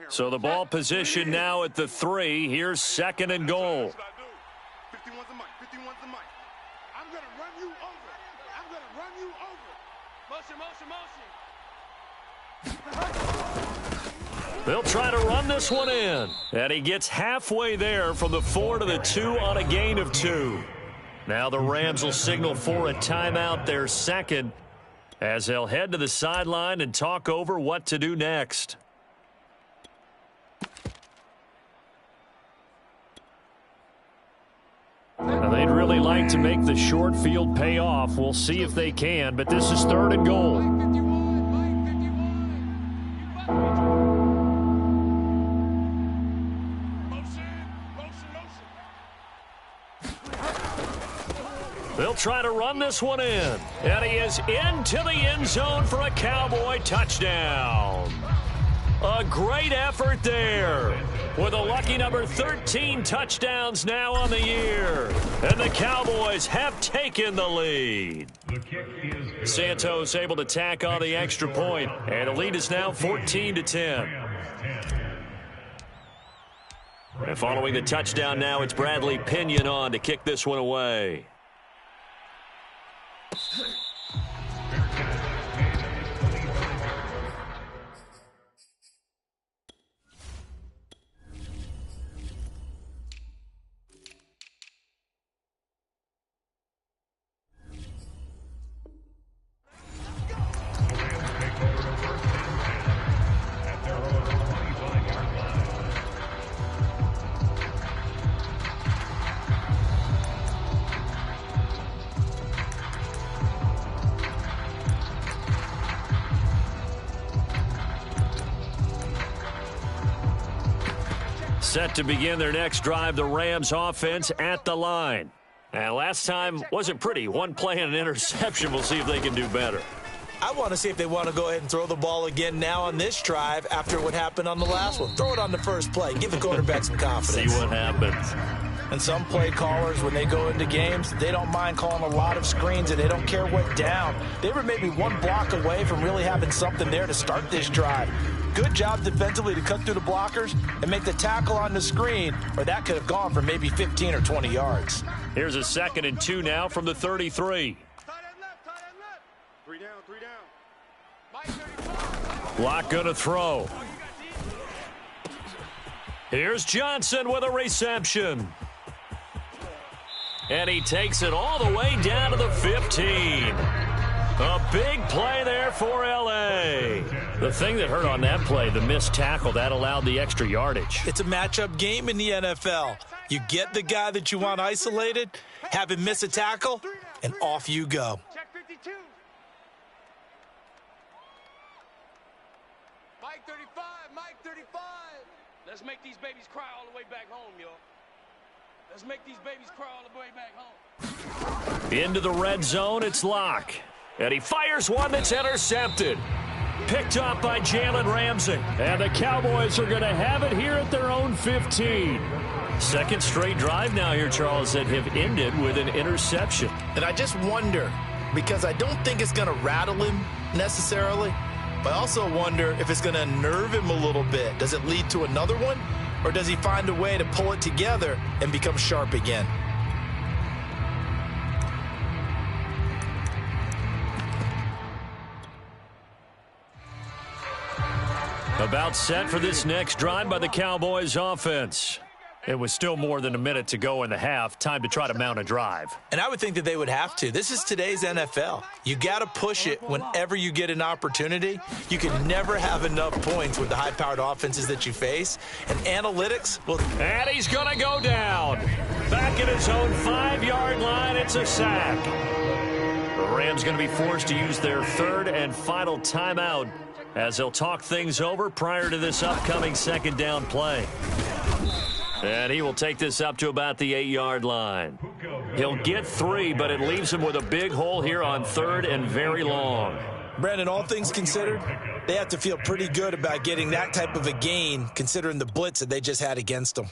So the ball position now at the 3. Here's 2nd and goal. 51's the mic. 51's the mic. I'm going to run you over. I'm going to run you over. Motion. They'll try to run this one in. And he gets halfway there from the 4 to the 2 on a gain of 2. Now the Rams will signal for a timeout, their second, as they'll head to the sideline and talk over what to do next. Now they'd really like to make the short field pay off. We'll see if they can, but this is 3rd and goal. They'll try to run this one in. And he is into the end zone for a Cowboy touchdown. A great effort there. With a lucky number 13 touchdowns now on the year. And the Cowboys have taken the lead. Santos able to tack on the extra point. And the lead is now 14-10. And following the touchdown now, it's Bradley Pinion on to kick this one away. Set to begin their next drive, the Rams offense at the line. And last time wasn't pretty. One play and an interception. We'll see if they can do better. I want to see if they want to go ahead and throw the ball again now on this drive after what happened on the last one. Throw it on the first play. Give the quarterback some confidence. See what happens. And some play callers, when they go into games, they don't mind calling a lot of screens, and they don't care what down. They were maybe one block away from really having something there to start this drive. Good job defensively to cut through the blockers and make the tackle on the screen, or that could have gone for maybe 15 or 20 yards. Here's a 2nd and 2 now from the 33. Three down. Block gonna throw. Here's Johnson with a reception. And he takes it all the way down to the 15. A big play there for L.A. The thing that hurt on that play, the missed tackle, that allowed the extra yardage. It's a matchup game in the NFL. You get the guy that you want isolated, have him miss a tackle, and off you go. Check 52. Mike 35, Mike 35. Let's make these babies cry all the way back home, yo. Let's make these babies cry all the way back home. Into the red zone, it's Locke. And he fires one that's intercepted. Picked up by Jalen Ramsey. And the Cowboys are going to have it here at their own 15. Second straight drive now here, Charles, that have ended with an interception. And I just wonder, because I don't think it's going to rattle him necessarily, but I also wonder if it's going to unnerve him a little bit. Does it lead to another one? Or does he find a way to pull it together and become sharp again? About set for this next drive by the Cowboys offense. It was still more than a minute to go in the half. Time to try to mount a drive. And I would think that they would have to. This is today's NFL. You got to push it whenever you get an opportunity. You can never have enough points with the high-powered offenses that you face. And analytics will... And he's going to go down. Back at his own 5-yard line, it's a sack. The Rams going to be forced to use their third and final timeout as they'll talk things over prior to this upcoming second down play. And he will take this up to about the 8-yard line. He'll get 3, but it leaves him with a big hole here on third and very long. Brandon, all things considered, they have to feel pretty good about getting that type of a gain considering the blitz that they just had against them.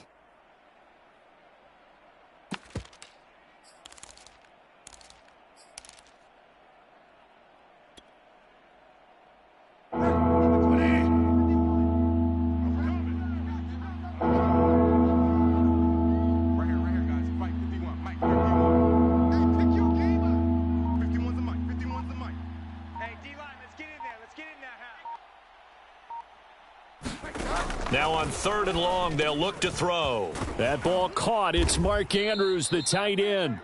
Now on 3rd and long, they'll look to throw. That ball caught. It's Mark Andrews, the tight end.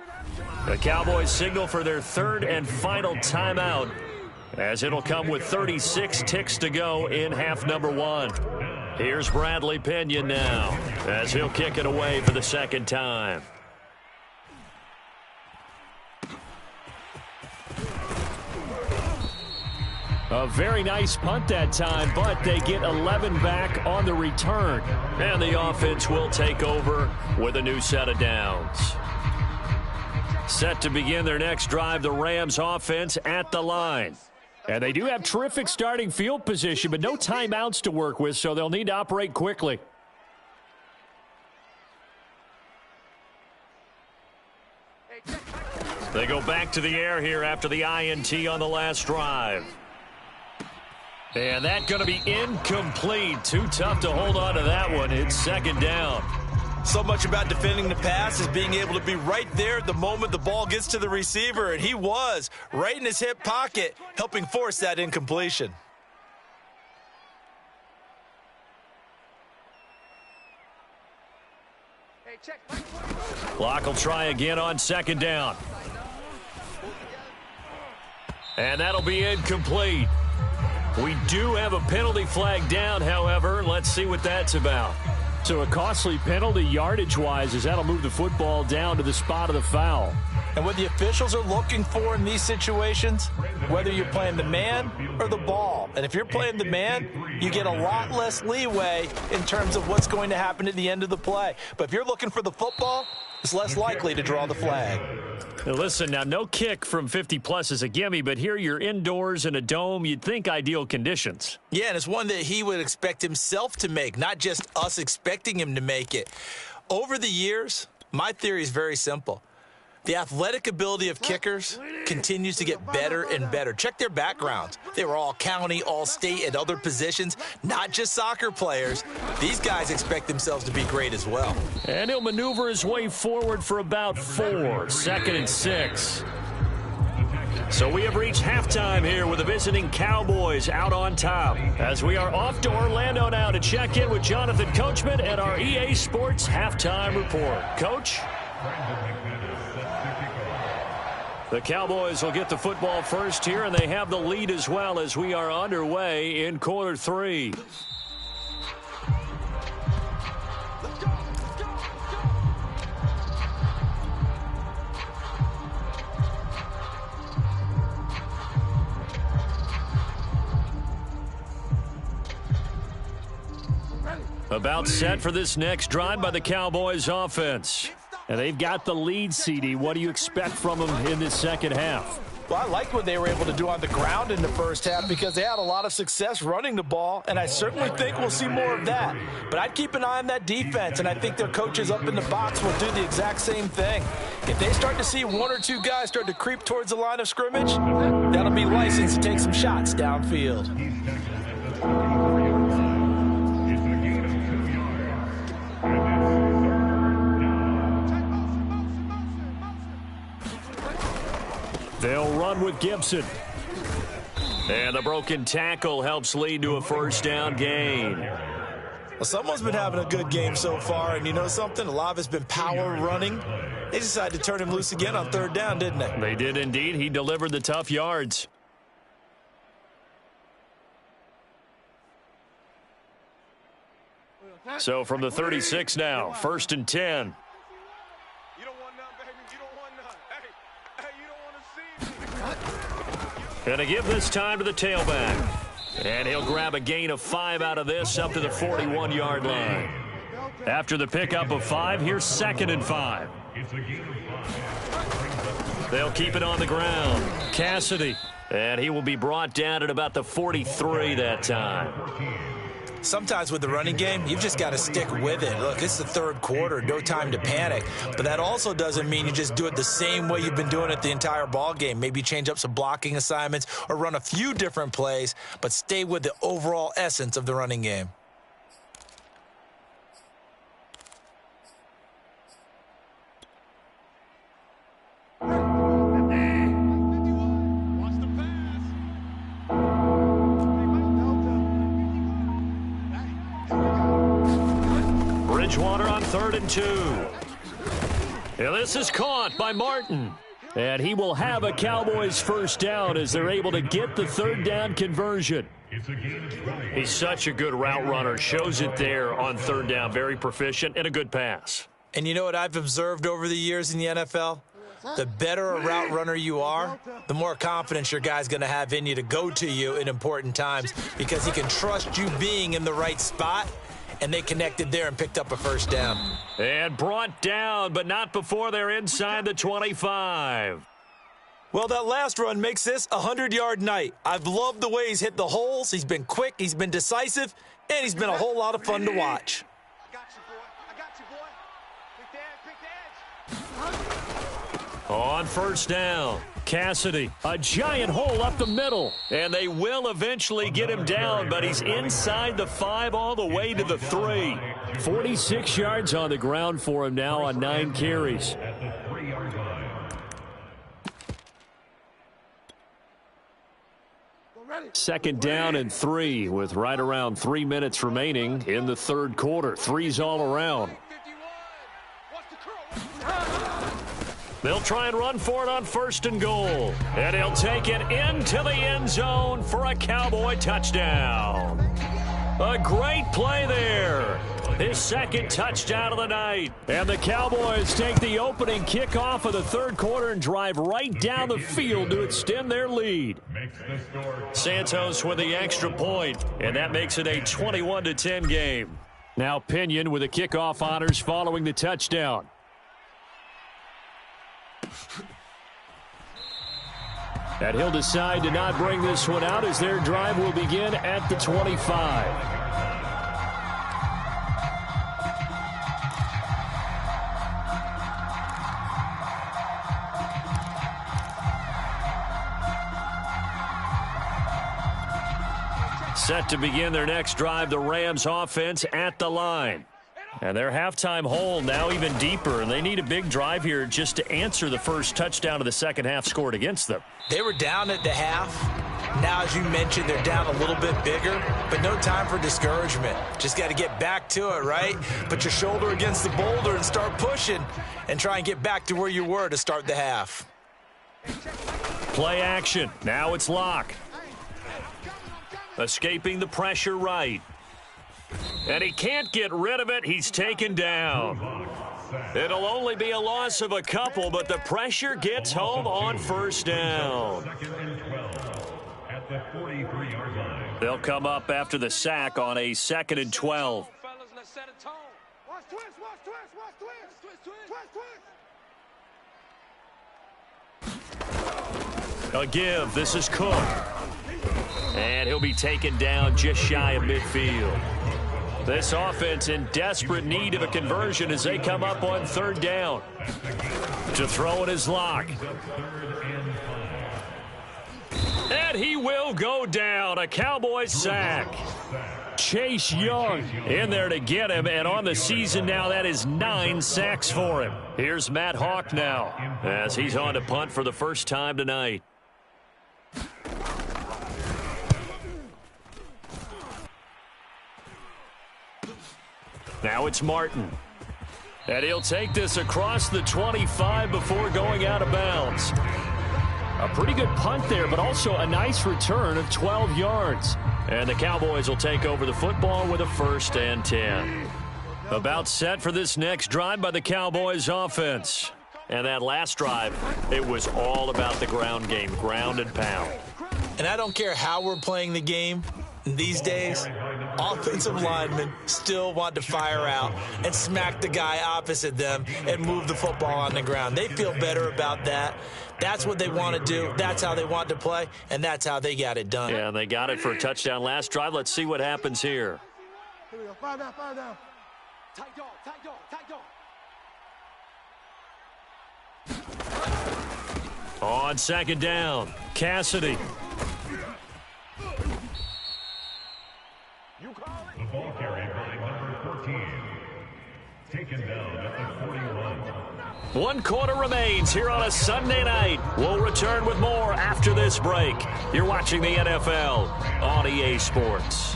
The Cowboys signal for their 3rd and final timeout, as it'll come with 36 ticks to go in half number 1. Here's Bradley Pinion now, as he'll kick it away for the 2nd time. A very nice punt that time, but they get 11 back on the return. And the offense will take over with a new set of downs. Set to begin their next drive, the Rams offense at the line. And they do have terrific starting field position, but no timeouts to work with, so they'll need to operate quickly. They go back to the air here after the INT on the last drive. And that's going to be incomplete. Too tough to hold on to that one. It's 2nd down. So much about defending the pass is being able to be right there at the moment the ball gets to the receiver, and he was right in his hip pocket, helping force that incompletion. Clock will try again on 2nd down. And that'll be incomplete. We do have a penalty flag down, however. Let's see what that's about. So a costly penalty yardage-wise, as that'll move the football down to the spot of the foul. And what the officials are looking for in these situations, whether you're playing the man or the ball. And if you're playing the man, you get a lot less leeway in terms of what's going to happen at the end of the play. But if you're looking for the football, it's less likely to draw the flag. Now listen, now no kick from 50-plus is a gimme, but here you're indoors in a dome. You'd think ideal conditions. Yeah, and it's one that he would expect himself to make, not just us expecting him to make it. Over the years, my theory is very simple. The athletic ability of kickers continues to get better and better. Check their backgrounds. They were all county, all state, and other positions, not just soccer players. These guys expect themselves to be great as well. And he'll maneuver his way forward for about 4, 2nd and 6. So we have reached halftime here with the visiting Cowboys out on top, as we are off to Orlando now to check in with Jonathan Coachman and our EA Sports Halftime Report. Coach? The Cowboys will get the football first here, and they have the lead as well as we are underway in quarter 3. About set for this next drive by the Cowboys offense. And they've got the lead, CD. What do you expect from them in this 2nd half? Well, I like what they were able to do on the ground in the first half because they had a lot of success running the ball, and I certainly think we'll see more of that. But I'd keep an eye on that defense, and I think their coaches up in the box will do the exact same thing. If they start to see 1 or 2 guys start to creep towards the line of scrimmage, that'll be license to take some shots downfield. They'll run with Gibson. And the broken tackle helps lead to a 1st down gain. Well, someone's been having a good game so far, and you know something? A lot of it's been power running. They decided to turn him loose again on 3rd down, didn't they? They did indeed. He delivered the tough yards. So from the 36 now, 1st and 10. Going to give this time to the tailback. And he'll grab a gain of 5 out of this up to the 41-yard line. After the pickup of 5, here's 2nd and 5. They'll keep it on the ground. Cassidy. And he will be brought down at about the 43 that time. Sometimes with the running game, you've just got to stick with it. Look, it's the 3rd quarter, no time to panic. But that also doesn't mean you just do it the same way you've been doing it the entire ball game. Maybe change up some blocking assignments or run a few different plays, but stay with the overall essence of the running game. Bridgewater on 3rd and 2. And this is caught by Martin. And he will have a Cowboys first down as they're able to get the 3rd down conversion. He's such a good route runner. Shows it there on 3rd down. Very proficient and a good pass. And you know what I've observed over the years in the NFL? The better a route runner you are, the more confidence your guy's going to have in you to go to you in important times because he can trust you being in the right spot, and they connected there and picked up a first down. And brought down, but not before they're inside the 25. Well, that last run makes this a 100-yard night. I've loved the way he's hit the holes. He's been quick, he's been decisive, and he's been a whole lot of fun to watch. On first down, Cassidy, a giant hole up the middle. And they will eventually get him down, but he's inside the 5 all the way to the 3. 46 yards on the ground for him now on 9 carries. Second down and 3 with right around 3 minutes remaining in the 3rd quarter. 3's all around. They'll try and run for it on 1st and goal. And he'll take it into the end zone for a Cowboy touchdown. A great play there. His 2nd touchdown of the night. And the Cowboys take the opening kickoff of the 3rd quarter and drive right down the field to extend their lead. Santos with the extra point, and that makes it a 21-10 game. Now Pinion with the kickoff honors following the touchdown. And he'll decide to not bring this one out as their drive will begin at the 25. Set to begin their next drive, the Rams offense at the line. And their halftime hole now even deeper, and they need a big drive here just to answer the first touchdown of the second half scored against them. They were down at the half. Now, as you mentioned, they're down a little bit bigger, but no time for discouragement. Just got to get back to it, right? Put your shoulder against the boulder and start pushing and try and get back to where you were to start the half. Play action. Now it's Locke. Escaping the pressure right. And he can't get rid of it. He's taken down. It'll only be a loss of a couple, but the pressure gets home on first down. They'll come up after the sack on a 2nd and 12. A give. This is Cook. And he'll be taken down just shy of midfield. This offense in desperate need of a conversion as they come up on 3rd down. To throw it is Locke. And he will go down. A Cowboys sack. Chase Young in there to get him. And on the season now, that is 9 sacks for him. Here's Matt Hawk now as he's on to punt for the first time tonight. Now it's Martin. And he'll take this across the 25 before going out of bounds. A pretty good punt there, but also a nice return of 12 yards. And the Cowboys will take over the football with a 1st and 10. About set for this next drive by the Cowboys offense. And that last drive, it was all about the ground game, ground and pound. And I don't care how we're playing the game these days, offensive linemen still want to fire out and smack the guy opposite them and move the football on the ground. They feel better about that. That's what they want to do. That's how they want to play, and that's how they got it done. Yeah, and they got it for a touchdown last drive. Let's see what happens here. Here we go. Fire down, fire down. Tight dog, tight dog, tight dog. On 2nd down, Cassidy. The ball carried by number 14. Taken down at the 41. 1 quarter remains here on a Sunday night. We'll return with more after this break. You're watching the NFL on EA Sports.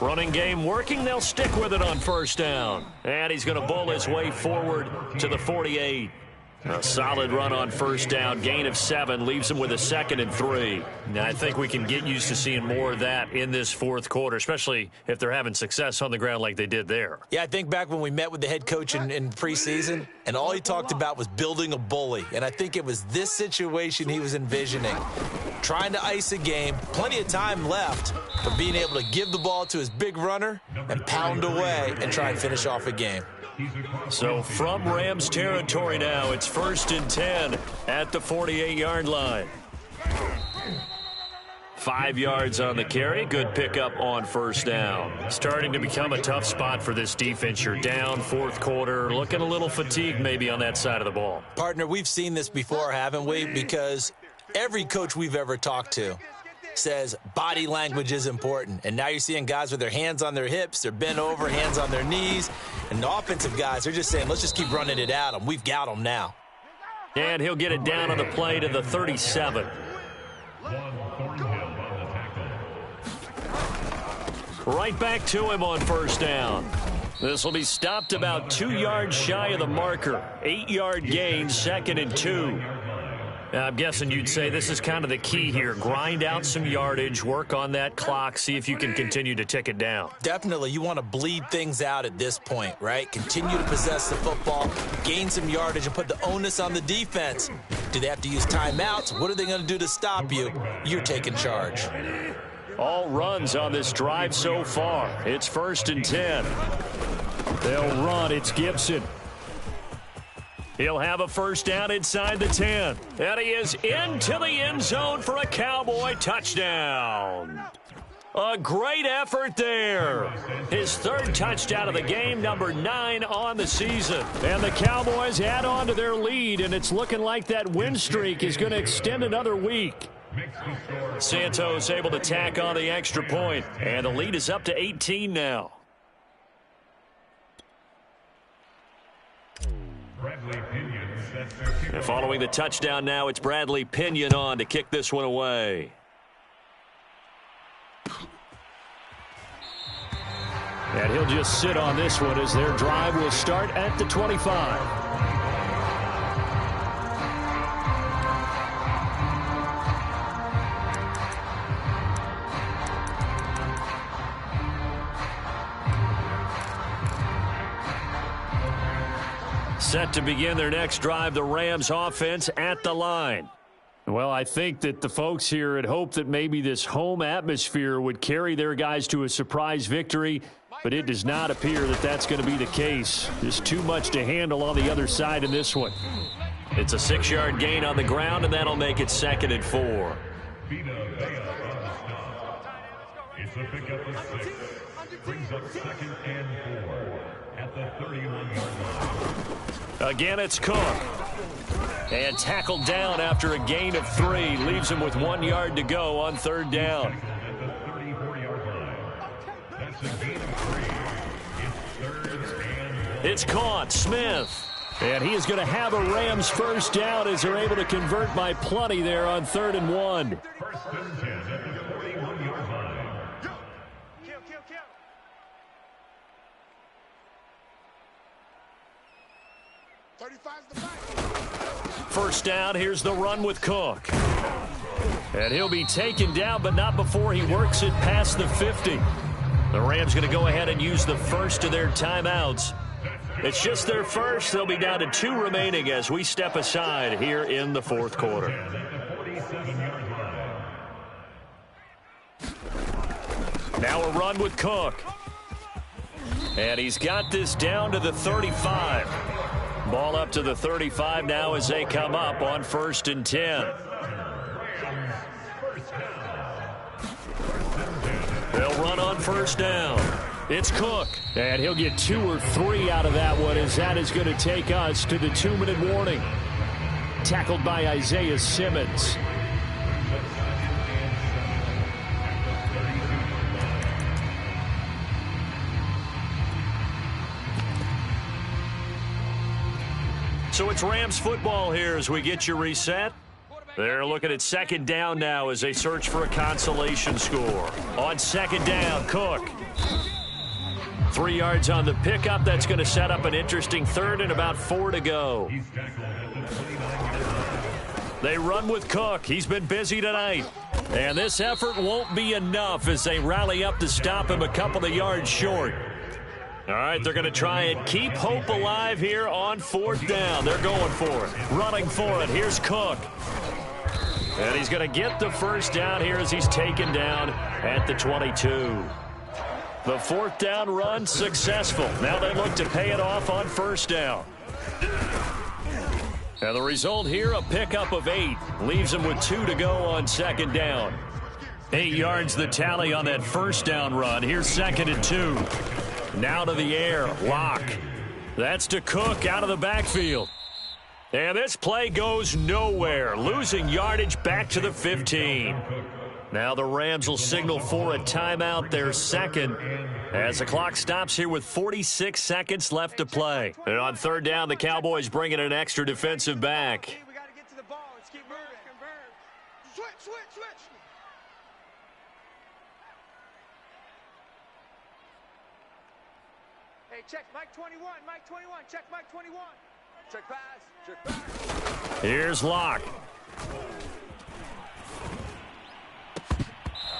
Running game working. They'll stick with it on first down. And he's going to bowl his way forward to the 48. A solid run on first down. Gain of 7 leaves him with a 2nd and 3. Now, I think we can get used to seeing more of that in this fourth quarter, especially if they're having success on the ground like they did there. Yeah, I think back when we met with the head coach in preseason, and all he talked about was building a bully. And I think it was this situation he was envisioning. Trying to ice a game, plenty of time left, but being able to give the ball to his big runner and pound away and try and finish off a game. So from Rams territory now, it's 1st and 10 at the 48-yard line. 5 yards on the carry. Good pickup on first down. Starting to become a tough spot for this defense. You're down fourth quarter, looking a little fatigued maybe on that side of the ball. Partner, we've seen this before, haven't we? Because every coach we've ever talked to says body language is important. And now you're seeing guys with their hands on their hips, they're bent over, hands on their knees. And the offensive guys, they're just saying, let's just keep running it at them. We've got them now. And he'll get it down on the play to the 37. Right back to him on first down. This will be stopped about 2 yards shy of the marker. 8-yard gain, 2nd and 2. I'm guessing you'd say this is kind of the key here. Grind out some yardage, work on that clock, see if you can continue to tick it down. Definitely. You want to bleed things out at this point, right? Continue to possess the football, gain some yardage, and put the onus on the defense. Do they have to use timeouts? What are they going to do to stop you? You're taking charge. All runs on this drive so far. It's 1st and 10. They'll run. It's Gibson. He'll have a first down inside the 10. And he is into the end zone for a Cowboy touchdown. A great effort there. His 3rd touchdown of the game, number 9 on the season. And the Cowboys add on to their lead, and it's looking like that win streak is going to extend another week. Santos able to tack on the extra point, and the lead is up to 18 now. And following the touchdown now, it's Bradley Pinion on to kick this one away. And he'll just sit on this one as their drive will start at the 25. Set to begin their next drive, the Rams offense at the line. Well, I think that the folks here had hoped that maybe this home atmosphere would carry their guys to a surprise victory, but it does not appear that that's going to be the case. There's too much to handle on the other side in this one. It's a 6-yard gain on the ground, and that'll make it 2nd and 4. It's a pickup of 6. Brings up 2nd and 4 at the 31-yard line. Again, it's Cook. And tackled down after a gain of 3. Leaves him with 1 yard to go on 3rd down. At the 34-yard line. That's a gain of 3. It's 3rd and... It's caught. Smith. And he is going to have a Rams first down as they're able to convert by plenty there on 3rd and 1. 1st and 10 at the 41-yard line. First down, here's the run with Cook. And he'll be taken down, but not before he works it past the 50. The Rams going to go ahead and use the first of their timeouts. It's just their first. They'll be down to 2 remaining as we step aside here in the fourth quarter. Now a run with Cook. And he's got this down to the 35. Ball up to the 35 now as they come up on 1st and 10. They'll run on first down. It's Cook. And he'll get 2 or 3 out of that one as that is going to take us to the 2-minute warning. Tackled by Isaiah Simmons. So it's Rams football here as we get you reset. They're looking at second down now as they search for a consolation score. On second down, Cook. 3 yards on the pickup. That's going to set up an interesting third and about 4 to go. They run with Cook. He's been busy tonight. And this effort won't be enough as they rally up to stop him a couple of yards short. All right, they're going to try and keep hope alive here on 4th down. They're going for it. Running for it. Here's Cook. And he's going to get the first down here as he's taken down at the 22. The 4th down run successful. Now they look to pay it off on 1st down. And the result here, a pickup of 8. Leaves them with 2 to go on 2nd down. 8 yards the tally on that 1st down run. Here's 2nd and 2. Now to the air. Lock. That's to Cook out of the backfield. And this play goes nowhere. Losing yardage back to the 15. Now the Rams will signal for a timeout, their second, as the clock stops here with 46 seconds left to play. And on 3rd down, the Cowboys bring in an extra defensive back. We got to get to the ball. Let's keep moving. Switch. Hey, check Mike 21. Check Mike 21. Check pass. Here's Locke.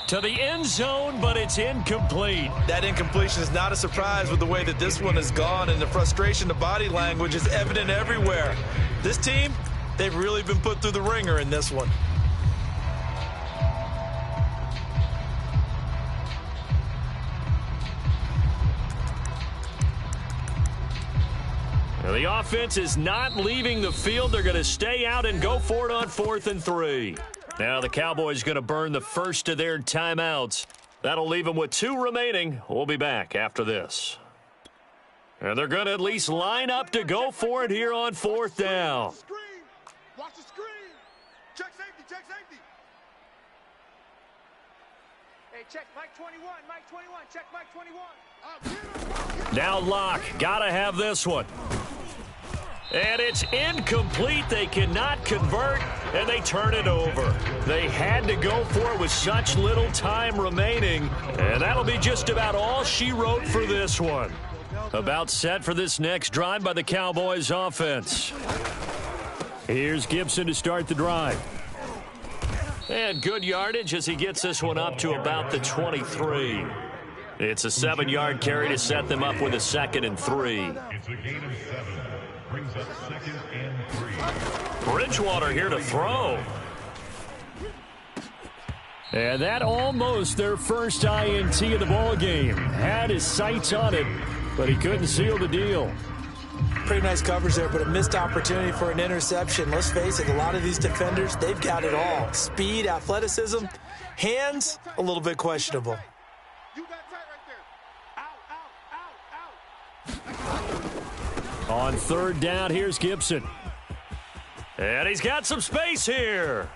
To the end zone, but it's incomplete. That incompletion is not a surprise with the way that this one has gone, and the frustration, the body language is evident everywhere. This team, they've really been put through the ringer in this one. Now, the offense is not leaving the field. They're going to stay out and go for it on 4th and 3. Now the Cowboys going to burn the first of their timeouts. That'll leave them with 2 remaining. We'll be back after this. And they're going to at least line up to go for it here on 4th down. Watch the screen. Check safety. Hey, check Mike 21. Check Mike 21. Now Locke. Got to have this one. And it's incomplete. They cannot convert, and they turn it over. They had to go for it with such little time remaining, and that'll be just about all she wrote for this one. About set for this next drive by the Cowboys offense. Here's Gibson to start the drive. And good yardage as he gets this one up to about the 23. It's a 7-yard carry to set them up with a 2nd and 3. It's a gain of 7. Brings up 2nd and 3. Bridgewater here to throw. And that almost their first INT of the ball game. Had his sights on it, but he couldn't seal the deal. Pretty nice coverage there, but a missed opportunity for an interception. Let's face it, a lot of these defenders, they've got it all. Speed, athleticism, hands, a little bit questionable. On 3rd down, here's Gibson. And he's got some space here.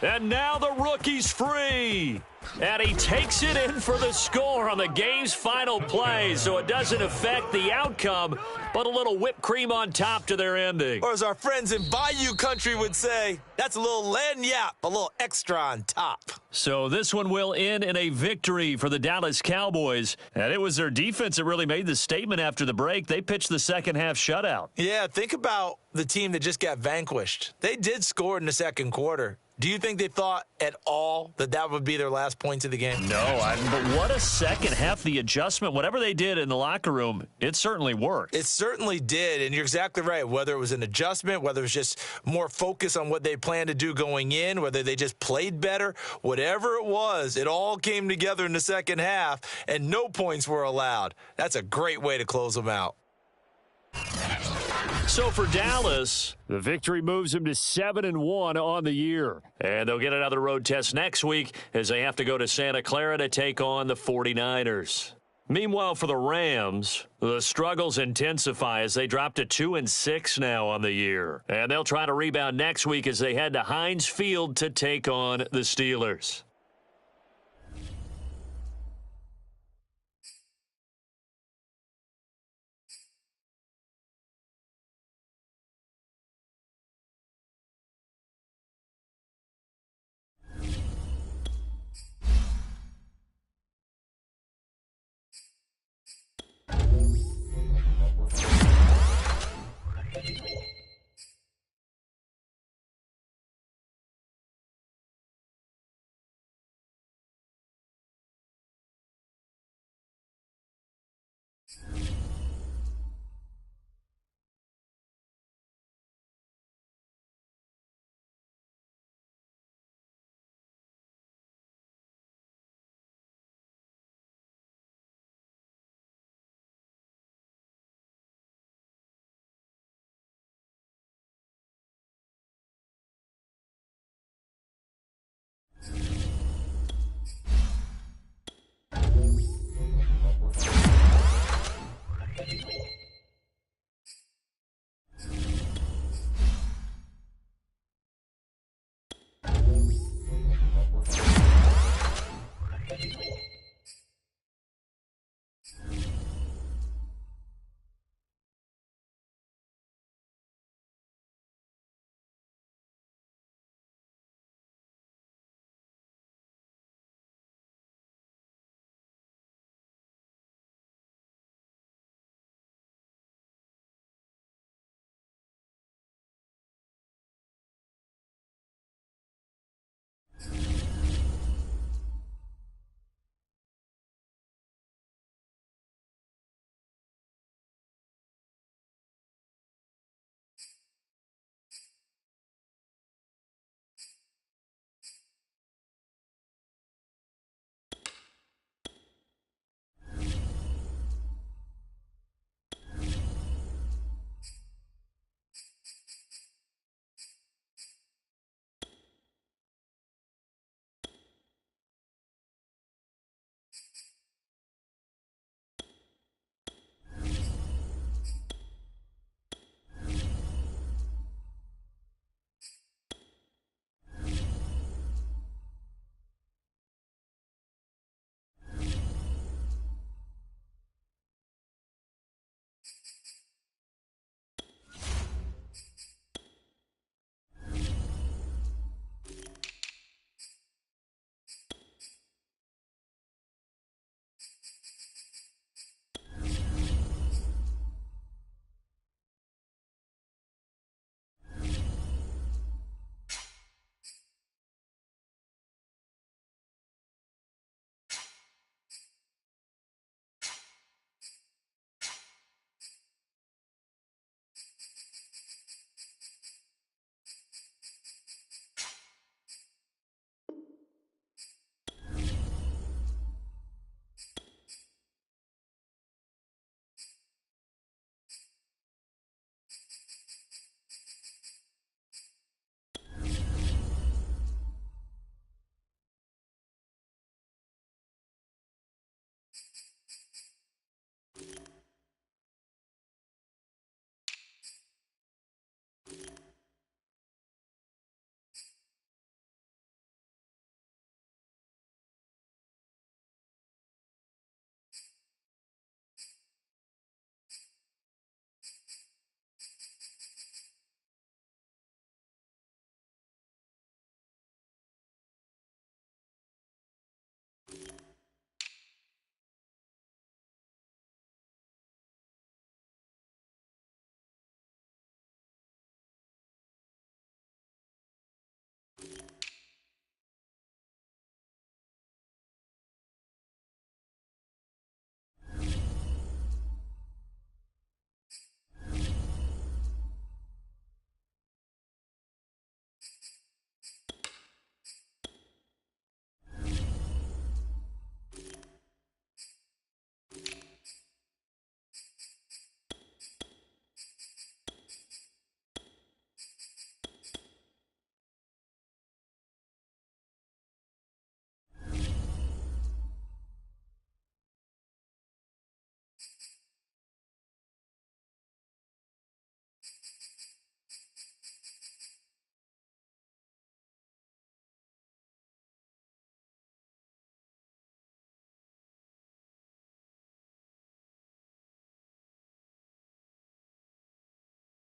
And now the rookie's free. And he takes it in for the score on the game's final play, so it doesn't affect the outcome, but a little whipped cream on top to their ending. Or as our friends in Bayou Country would say, that's a little lagniappe, a little extra on top. So this one will end in a victory for the Dallas Cowboys, and it was their defense that really made the statement after the break. They pitched the second half shutout. Yeah, think about the team that just got vanquished. They did score in the 2nd quarter. Do you think they thought at all that that would be their last points of the game? No, but what a second half. The adjustment, whatever they did in the locker room, it certainly worked. It certainly did, and you're exactly right. Whether it was an adjustment, whether it was just more focus on what they planned to do going in, whether they just played better, whatever it was, it all came together in the second half, and no points were allowed. That's a great way to close them out. So for Dallas, the victory moves them to 7-1 on the year. And they'll get another road test next week as they have to go to Santa Clara to take on the 49ers. Meanwhile, for the Rams, the struggles intensify as they drop to 2-6 now on the year. And they'll try to rebound next week as they head to Heinz Field to take on the Steelers.